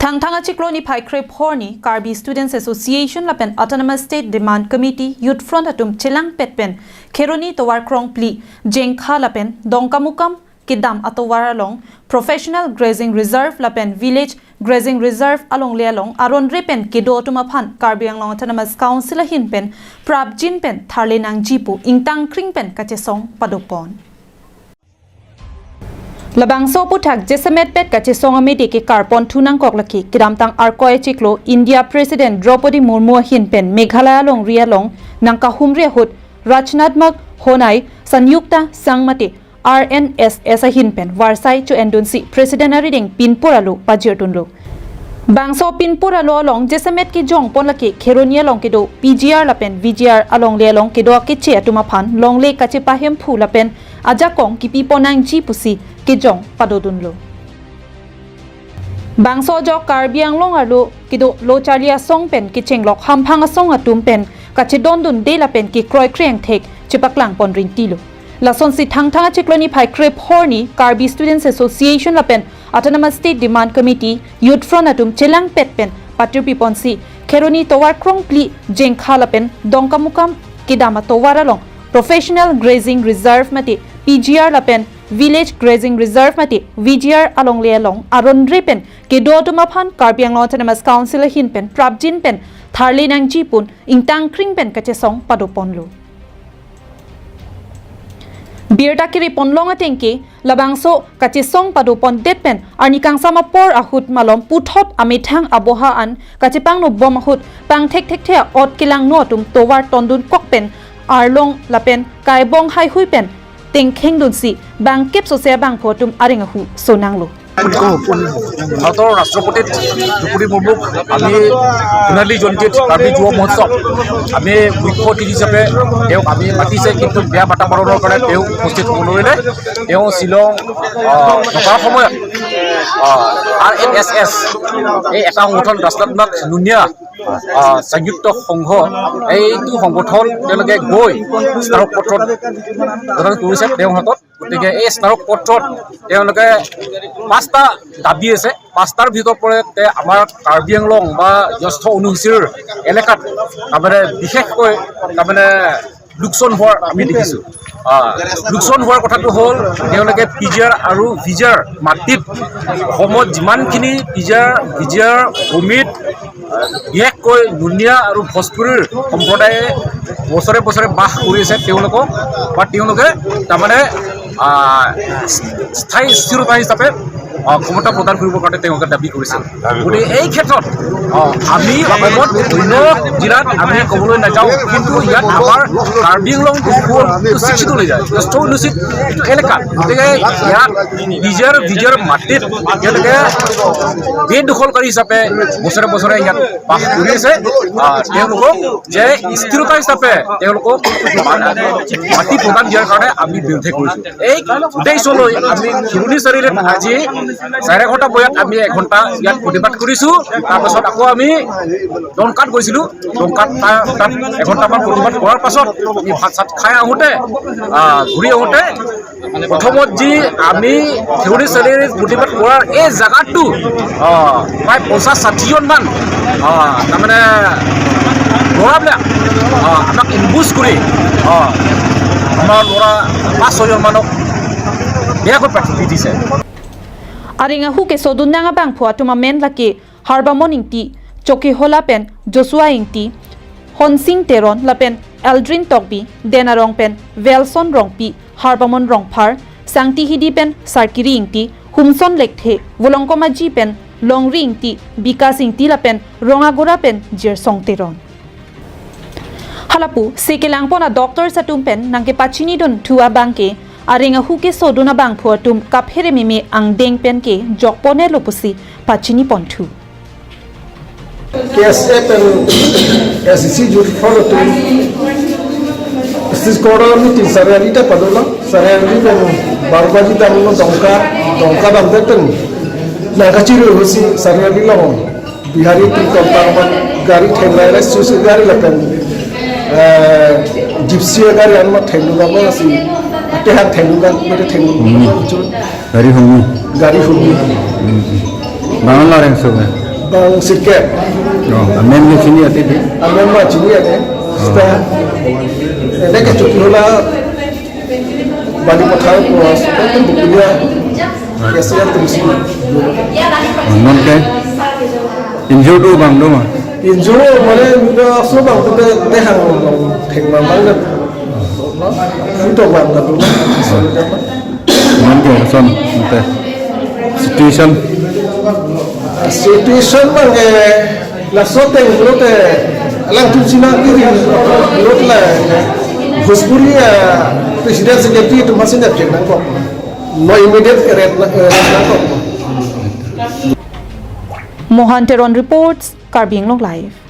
Thang Chikloni Pai Krep Horni, Karbi Students Association Lapen Autonomous State Demand Committee, Youth Front Atum Chilang Petpen, Keroni Towar Krong Pli, Jengkha Lapen, Dongkamukam, Kidam Atowar along, Professional Grazing Reserve Lapen Village Grazing Reserve along Lealong, Aron Repen, Kido Tumapan, Karbi Anglong Autonomous Council Hinpen, Prab Jinpen, Tharlenang Jipu, Ingtang Kringpen, Kachesong, Padopon. Labang so putak jesamet pet kache songa medi ke karpon tunang koklaki kidamtang arkoy chiklo India President Draupadi Murmu hinpen Meghalaya long rialong nang kahumre hut Rajnadmak honai sanyukta sangmati RNSS hinpen Varsai chu endunsi President ariding pinpuralu pajirtunlu Bangso pinpuralu along jesamet ki jong ponlaki Kheronia long kido PGR lapen VGR along le long kido kiche atumapan long le kache pahem phu lapen ajakong kipi ponang ji pusi kijong padodunlo Bangso jo Karbi Anglong arlo kido lo charlia song pen ki chenglok hamphang song atum pen kache dondun de la pen ki kroi kreng thek chipaklang pon ring tilo la son si thang chikloni phai krep horni Karbi Students Association la pen Autonomous State Demand Committee Youth Front atum chelang pet pen patir piponsi Kheroni towar krong pli jengkha la pen dongkamukam kidama towar along Professional Grazing Reserve mati PGR la pen Village Grazing Reserve mati VGR along lealong aron repen ke do tumaphan Karbi Anglong Autonomous Council hinpen Prabjin pen Tharlenang Jipun ingtang kringpen kachesong padoponlo Birda kiri ponlong atengke labangso kachesong padopon detpen arnikang samapor ahut malom puthot amithang aboha an kachepang no bom ahut pang thek the ot kilang no tum towar tondun kokpen arlong lapen kaibong hai huipen Tengkheng dunsi bang kep sosea bang photum aringahu sonanglo ভাৰতৰ ৰাষ্ট্ৰপতি দ্ৰৌপদী মুৰ্মুক আমি সোণালী জয়ন্তীত কাৰ্বি যুৱ মহোৎসৱ আমি মুখ্য অতিথি হিচাপে তেওঁক আমি মাতিছে কিন্তু বেয়া বাতাবৰণৰ কাৰণে তেওঁ উপস্থিত হ'ব নোৱাৰিলে তেওঁ শ্বিলং থকাৰ সময়ত RNSS এই এটা সংগঠন ৰাষ্ট্ৰনাথ নুনিয়া সংযুক্ত সংঘ এইটো সংগঠন তেওঁলোকে গৈ স্মাৰক পত্ৰ প্ৰদান কৰিছে তেওঁৰ হাতত গতিকে এই স্মাৰক পত্ৰত তেওঁলোকে পাঁচটা দাবী আছে পাঁচটাৰ ভিতৰত পৰে আমাৰ কাৰ্বি আংলং বা জ্যেষ্ঠ অনুসূচীৰ এলেকাত তাৰমানে বিশেষকৈ তাৰমানে লোকচান হোৱাৰ আমি দেখিছোঁ লোকচান হোৱাৰ কথাটো হ'ল তেওঁলোকে পিজিআৰ আৰু ভিজিআৰ মাটিত অসমত যিমানখিনি পিজিআৰ ভিজিআৰ ভূমিত বিশেষকৈ নুনিয়া আৰু ভোজপুৰীৰ সম্প্ৰদায়ে বছৰে বছৰে বাস কৰি আছে তেওঁলোকক বা তেওঁলোকে তাৰমানে স্থায়ী স্থিৰতা হিচাপে ক্ষমতা প্ৰদান কৰিবৰ কাৰণে তেওঁলোকে দাবী কৰিছিল গতিকে এই ক্ষেত্ৰত আমি অসমত অন্য জিলাত আমি ক'বলৈ নাযাওঁ কিন্তু ইয়াত আমাৰ কাৰ্বি আংলংটো শিক্ষিত লৈ যায় জ্যেষ্ঠ অনুচিত এলেকা গতিকে ইয়াত ভিজিআৰ মাটিত তেওঁলোকে বেদখলকাৰী হিচাপে বছৰে বছৰে ইয়াত বাস কৰি আছে তেওঁলোকক যে স্থিৰতা হিচাপে তেওঁলোকক মাটি প্ৰদান দিয়াৰ কাৰণে আমি বিৰোধে কৰিছোঁ এই উদ্দেশ্যলৈ আমি শিৰণী চাৰিআলিত আজি 4 ঘণ্টা বয়াত আমি 1 ঘণ্টা ইয়াত প্ৰতিবাদ কৰিছোঁ তাৰপাছত আকৌ আমি দনকাত গৈছিলোঁ দনকাত তাত 1 ঘণ্টামান প্ৰতিবাদ কৰাৰ পাছত আমি ভাত চাত খাই আহোঁতে ঘূৰি আহোঁতে প্ৰথমত যি আমি শিৰণী চাৰিআলিত প্ৰতিবাদ কৰাৰ এই জেগাটো প্ৰায় 50-60 জনমান তাৰমানে ল'ৰাবিলাক আমাক ইনবুজ কৰি আমাৰ ল'ৰা 5-6 জনমানক বেয়াকৈ প্ৰাৰ্থী দিছে Aringahu ke sodunanga bang phua tuma men laki harbamon ingti choki hola pen Joshua ingti Honsing Teron lapen Eldrin Tokbi Denarong pen Velson Rongpi harbamon rongphar Sangti hidi pen Sarkiri ingti Humson lekthe Volongkomaji pen Longri ingti Bikas ingti lapen Rongagora pen Jersong Teron Halapu sekelangpona doctor satum pen nangke pachini don thua bangke Aringahu ke soduna bang phuatum kaphere meme ang deng pen ke jokpone lopusi pachini pontu KSF and SEC youth follow to this quarter meeting sararita padola sarari pen barbaji damuno dongka damten nagachiru hosi sarari long bihari trikolparman gari thenlaira susu gari lapen gypsy gari anma thenluga basi Tehan tenugan, mereka tenugan, Gari humi. Gari humi. Bangun lah yang suka. bang siket Amen di sini ada di. amen ma chini ade sta ene ke chukula bani pathai ko sta bukunya kesian tumsi Non ke. Injo tu bang tu mah. injo male mida so bang te te hang theng ma bang na itu bang na tu Non ke son te. situation bang la sote grote lang tu sina kiri grote la Bhojpuri president secretary tu masih nak cek nangkop no immediate red nangkop Mohan Teron reports, Karbi Anglong Live.